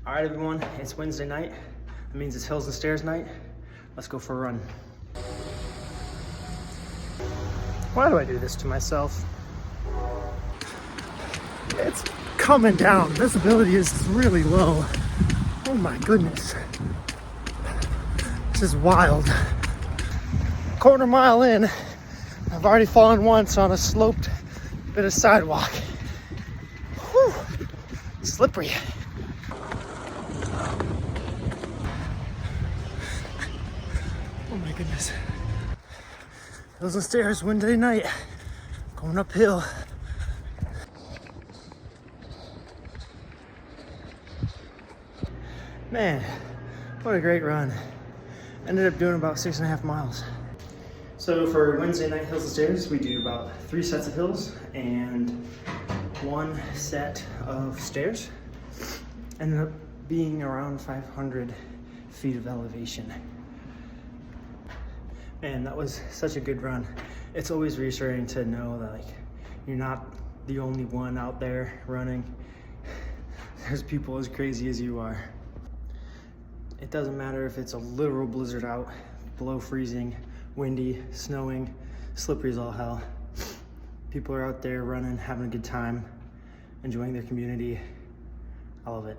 All right, everyone, it's Wednesday night. That means it's hills and stairs night. Let's go for a run. Why do I do this to myself? It's coming down. Visibility is really low. Oh my goodness. This is wild. Quarter mile in, I've already fallen once on a sloped bit of sidewalk. Whew, slippery. Oh my goodness. Hills and stairs, Wednesday night, going uphill. Man, what a great run. Ended up doing about 6.5 miles. So for Wednesday night hills and stairs, we do about 3 sets of hills and 1 set of stairs. Ended up being around 500 feet of elevation. Man, that was such a good run. It's always reassuring to know that you're not the only one out there running. There's people as crazy as you are. It doesn't matter if it's a literal blizzard out, below freezing, windy, snowing, slippery as all hell. People are out there running, having a good time, enjoying their community. I love it.